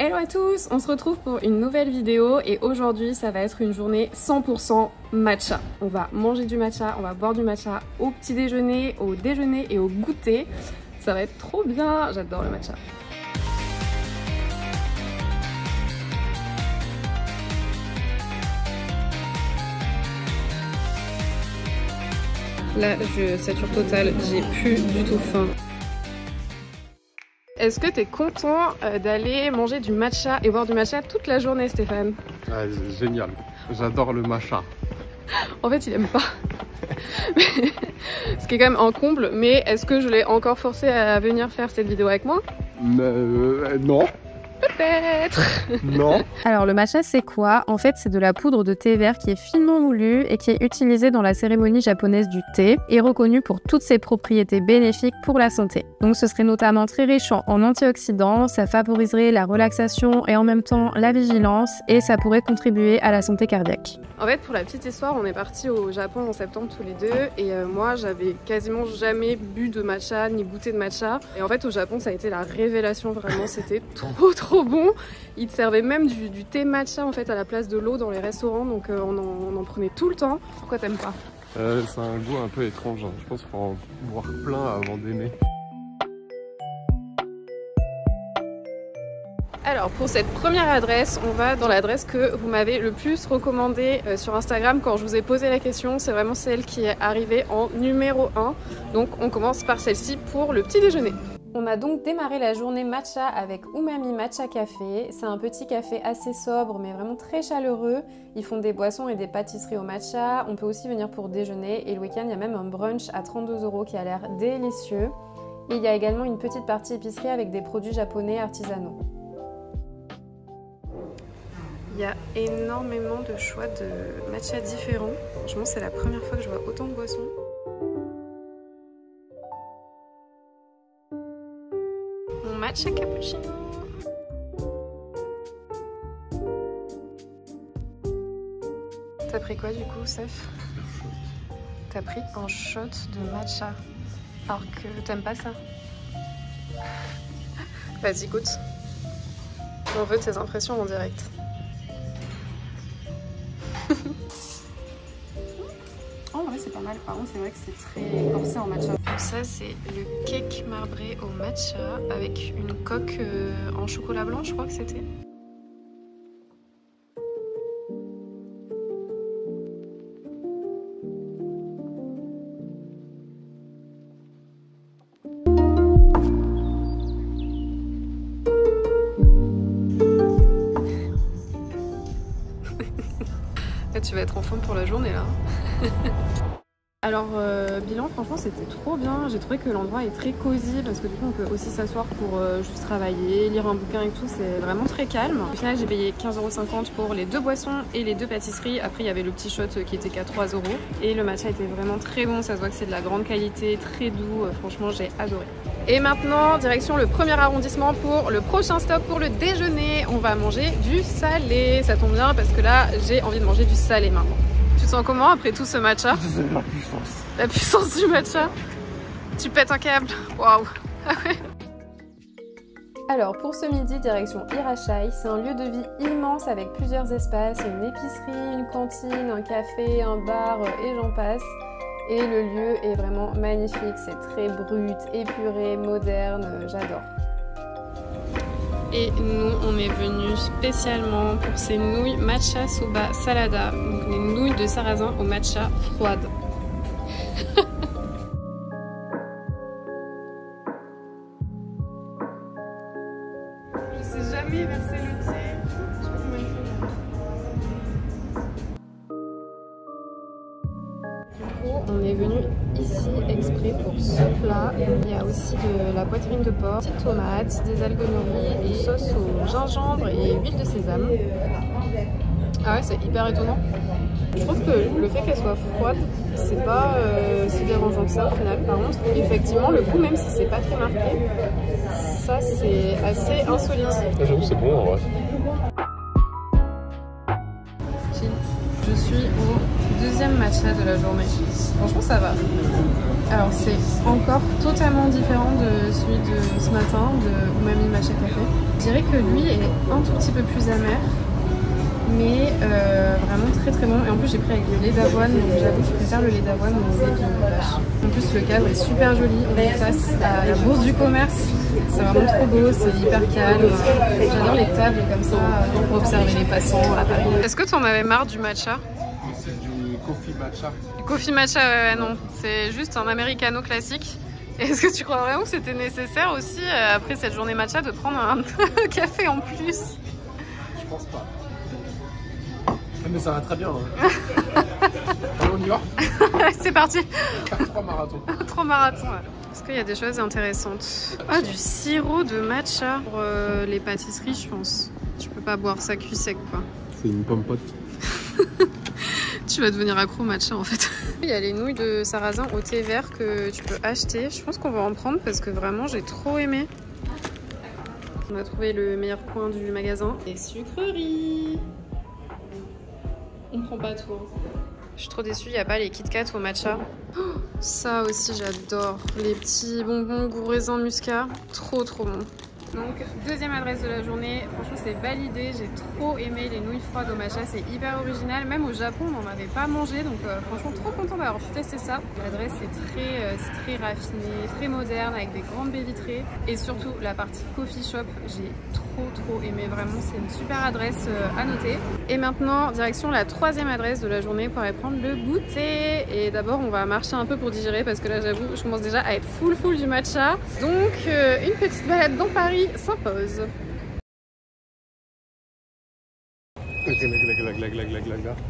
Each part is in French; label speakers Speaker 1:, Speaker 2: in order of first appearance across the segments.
Speaker 1: Hello à tous, on se retrouve pour une nouvelle vidéo et aujourd'hui ça va être une journée 100% matcha. On va manger du matcha, on va boire du matcha au petit déjeuner, au déjeuner et au goûter. Ça va être trop bien, j'adore le matcha. Là je sature total, j'ai plus du tout faim. Est-ce que tu es content d'aller manger du matcha et boire du matcha toute la journée, Stéphane?
Speaker 2: Ah, génial, j'adore le matcha.
Speaker 1: En fait, il aime pas. Ce qui est quand même un comble, mais est-ce que je l'ai encore forcé à venir faire cette vidéo avec moi?
Speaker 2: Non.
Speaker 1: Peut-être.
Speaker 2: Non.
Speaker 1: Alors le matcha c'est quoi? En fait c'est de la poudre de thé vert qui est finement moulue et qui est utilisée dans la cérémonie japonaise du thé et reconnue pour toutes ses propriétés bénéfiques pour la santé. Donc ce serait notamment très riche en antioxydants, ça favoriserait la relaxation et en même temps la vigilance et ça pourrait contribuer à la santé cardiaque. En fait pour la petite histoire on est parti au Japon en septembre tous les deux et moi j'avais quasiment jamais bu de matcha ni goûté de matcha et en fait au Japon ça a été la révélation vraiment, c'était trop bon. Ils te servaient même du thé matcha en fait à la place de l'eau dans les restaurants donc on en prenait tout le temps. Pourquoi t'aimes pas?
Speaker 2: C'est un goût un peu étrange, hein. Je pense qu'il faut en boire plein avant d'aimer.
Speaker 1: Alors pour cette première adresse, on va dans l'adresse que vous m'avez le plus recommandée sur Instagram quand je vous ai posé la question. C'est vraiment celle qui est arrivée en numéro 1. Donc on commence par celle-ci pour le petit déjeuner. On a donc démarré la journée matcha avec Umami Matcha Café. C'est un petit café assez sobre mais vraiment très chaleureux. Ils font des boissons et des pâtisseries au matcha. On peut aussi venir pour déjeuner et le week-end il y a même un brunch à 32 € qui a l'air délicieux. Et il y a également une petite partie épicerie avec des produits japonais artisanaux. Il y a énormément de choix de matcha différents. Franchement, c'est la première fois que je vois autant de boissons. Mon matcha cappuccino. T'as pris quoi du coup, Seth? T'as pris un shot de matcha. Alors que t'aimes pas ça. Vas-y, goûte. On veut tes impressions en direct. En vrai c'est pas mal, par contre c'est vrai que c'est très corsé en matcha. Donc ça c'est le cake marbré au matcha avec une coque en chocolat blanc, je crois que c'était. Tu vas être en forme pour la journée là. Alors bilan, franchement c'était trop bien. J'ai trouvé que l'endroit est très cosy parce que du coup on peut aussi s'asseoir pour juste travailler, lire un bouquin et tout, c'est vraiment très calme. Au final j'ai payé 15,50 € pour les deux boissons et les deux pâtisseries. Après il y avait le petit shot qui était qu'à 3 € et le matcha était vraiment très bon, ça se voit que c'est de la grande qualité, très doux, franchement j'ai adoré. Et maintenant direction le premier arrondissement pour le prochain stop pour le déjeuner. On va manger du salé, ça tombe bien parce que là j'ai envie de manger du salé maintenant. Tu te sens comment après tout ce matcha?
Speaker 2: C'est la puissance.
Speaker 1: La puissance du matcha. Tu pètes un câble. Waouh. Ah ouais. Alors pour ce midi, direction Irashai. C'est un lieu de vie immense avec plusieurs espaces. Une épicerie, une cantine, un café, un bar et j'en passe. Et le lieu est vraiment magnifique. C'est très brut, épuré, moderne. J'adore. Et nous, on est venus spécialement pour ces nouilles matcha soba salada, donc les nouilles de sarrasin au matcha froide. Je sais jamais verser le thé. Je sais pas comment il faut. Du coup, on est venu ici exprès pour ce plat. Il y a aussi de la poitrine de porc, petites tomates, des algues nourries, une sauce au gingembre et huile de sésame. Ah ouais, c'est hyper étonnant. Je trouve que le fait qu'elle soit froide, c'est pas si dérangeant que ça au final. Par contre, effectivement, le goût, même si c'est pas très marqué, ça c'est assez insolite.
Speaker 2: J'avoue, c'est bon en vrai.
Speaker 1: Je suis au deuxième matcha de la journée. Franchement, ça va. Alors, c'est encore totalement différent de celui de ce matin, de Umami Matcha Café. Je dirais que lui est un peu plus amer. Mais vraiment très très bon. Et en plus j'ai pris avec du lait d'avoine, donc j'avoue que je préfère le lait d'avoine au lait de vache. En plus le cadre est super joli, on est face à la bourse du commerce. C'est vraiment trop beau, c'est hyper calme. J'adore les tables comme ça pour observer les passants à Paris. Est-ce que tu en avais marre du matcha?
Speaker 2: C'est du coffee matcha.
Speaker 1: Du coffee matcha, ouais, non. C'est juste un americano classique. Est-ce que tu crois vraiment que c'était nécessaire aussi, après cette journée matcha, de prendre un café en plus?
Speaker 2: Je pense pas. Mais ça va très bien. Hein. Allez, on y va.
Speaker 1: C'est parti.
Speaker 2: Faire 3 marathons.
Speaker 1: 3 marathons. Ouais. Est-ce qu'il y a des choses intéressantes? Ah, du sirop de matcha pour les pâtisseries, je pense. Tu peux pas boire ça cuit sec, quoi.
Speaker 2: C'est une pomme pote.
Speaker 1: Tu vas devenir accro au matcha, en fait. Il y a les nouilles de sarrasin au thé vert que tu peux acheter. Je pense qu'on va en prendre parce que vraiment, j'ai trop aimé. On a trouvé le meilleur coin du magasin. Les sucreries. On prend pas tout. Je suis trop déçue, il n'y a pas les Kit Kat au matcha. Oh, ça aussi, j'adore. Les petits bonbons goût raisin muscat. Trop trop bon. Donc, deuxième adresse de la journée. Franchement, c'est validé. J'ai trop aimé les nouilles froides au matcha. C'est hyper original. Même au Japon, on n'en avait pas mangé. Donc, franchement, trop content d'avoir testé ça. L'adresse est très raffinée, très moderne, avec des grandes baies vitrées. Et surtout, la partie coffee shop, j'ai trop aimé. Vraiment, c'est une super adresse à noter. Et maintenant, direction la troisième adresse de la journée pour aller prendre le goûter. Et d'abord, on va marcher un peu pour digérer parce que là, j'avoue, je commence déjà à être full du matcha. Donc, une petite balade dans Paris s'impose.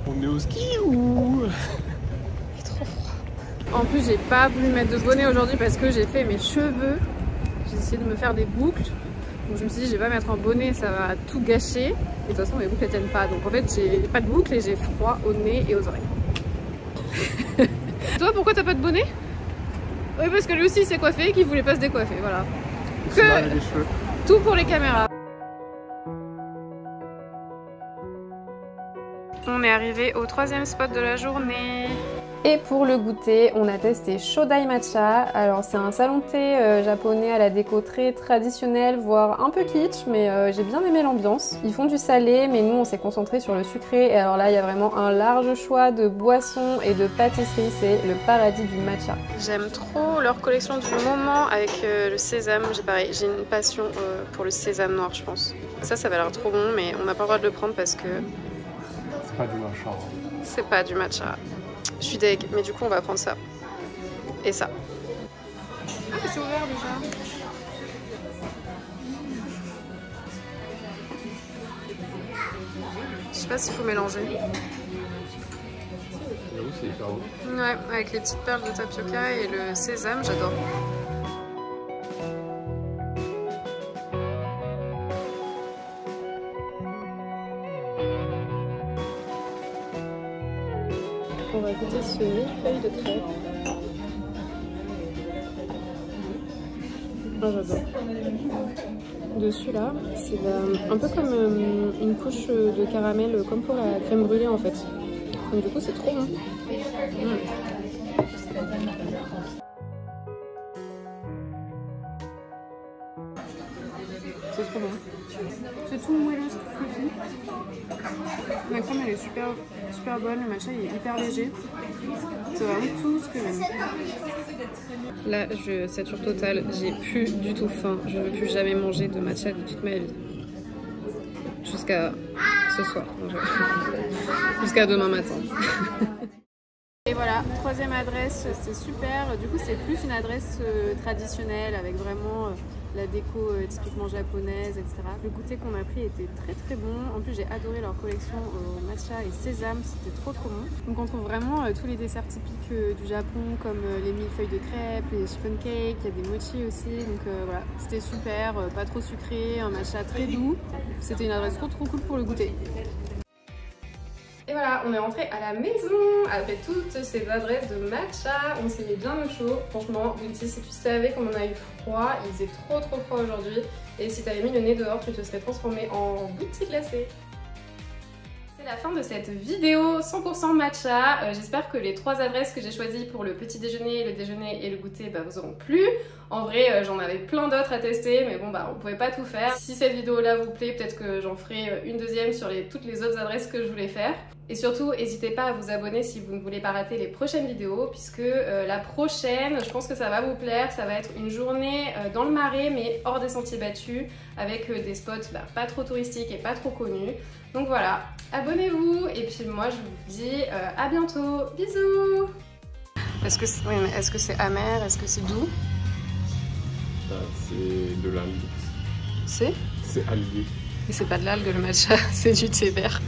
Speaker 2: On est au ski ou...
Speaker 1: Il est trop froid. En plus, j'ai pas voulu mettre de bonnet aujourd'hui parce que j'ai fait mes cheveux. J'ai essayé de me faire des boucles. Donc je me suis dit, je vais pas mettre un bonnet, ça va tout gâcher. Et de toute façon, mes boucles ne tiennent pas. Donc en fait, j'ai pas de boucles et j'ai froid au nez et aux oreilles. Toi, pourquoi t'as pas de bonnet? Oui, parce que lui aussi il s'est coiffé et qu'il voulait pas se décoiffer. Voilà. Tout pour les caméras. On est arrivé au troisième spot de la journée. Et pour le goûter, on a testé Shodai Matcha. Alors c'est un salon de thé japonais à la déco très traditionnelle, voire un peu kitsch, mais j'ai bien aimé l'ambiance. Ils font du salé, mais nous on s'est concentré sur le sucré. Et alors là, il y a vraiment un large choix de boissons et de pâtisseries. C'est le paradis du matcha. J'aime trop leur collection du moment avec le sésame. J'ai une passion pour le sésame noir, je pense. Ça va l'air trop bon, mais on n'a pas le droit de le prendre parce que...
Speaker 2: C'est pas du matcha.
Speaker 1: C'est pas du matcha. Je suis deg, mais du coup on va prendre ça. Et ça. Ah, c'est ouvert déjà. Je sais pas s'il faut mélanger.
Speaker 2: J'avoue, c'est hyper bon.
Speaker 1: Ouais, avec les petites perles de tapioca et le sésame, j'adore. On va goûter ce millefeuille de crêpes. Oh, j'adore. Dessus là, c'est un peu comme une couche de caramel, comme pour la crème brûlée en fait. Donc du coup c'est trop bon. C'est trop bon. C'est tout moelleux, c'est tout fluffy. La crème elle est super bonne, le matcha il est hyper léger. C'est vraiment tout ce que j'aime. Là je sature totale, j'ai plus du tout faim. Je ne veux plus jamais manger de matcha de toute ma vie. Jusqu'à ce soir. Jusqu'à demain matin. Et voilà, troisième adresse, c'est super. Du coup, c'est plus une adresse traditionnelle avec vraiment la déco typiquement japonaise, etc. Le goûter qu'on a pris était très bon. En plus, j'ai adoré leur collection matcha et sésame, c'était trop bon. Donc, on trouve vraiment tous les desserts typiques du Japon, comme les millefeuilles de crêpes, les chiffon cakes, il y a des mochis aussi. Donc voilà, c'était super, pas trop sucré, un matcha très doux. C'était une adresse trop cool pour le goûter. Et voilà, on est rentré à la maison après toutes ces adresses de matcha. On s'est mis bien au chaud. Franchement, Beauty, si tu savais comme on a eu froid, il faisait trop froid aujourd'hui. Et si tu avais mis le nez dehors, tu te serais transformé en Beauty glacée. C'est la fin de cette vidéo 100% matcha. J'espère que les 3 adresses que j'ai choisies pour le petit déjeuner, le déjeuner et le goûter vous auront plu. En vrai, j'en avais plein d'autres à tester, mais bon, on pouvait pas tout faire. Si cette vidéo-là vous plaît, peut-être que j'en ferai une deuxième sur toutes les autres adresses que je voulais faire. Et surtout, n'hésitez pas à vous abonner si vous ne voulez pas rater les prochaines vidéos, puisque la prochaine, je pense que ça va vous plaire. Ça va être une journée dans le Marais, mais hors des sentiers battus, avec des spots pas trop touristiques et pas trop connus. Donc voilà, abonnez-vous, et puis moi je vous dis à bientôt. Bisous. Est-ce que c'est amer? Est-ce que c'est doux?
Speaker 2: C'est de l'algue.
Speaker 1: C'est
Speaker 2: algué.
Speaker 1: Mais c'est pas de l'algue le matcha, c'est du thé vert.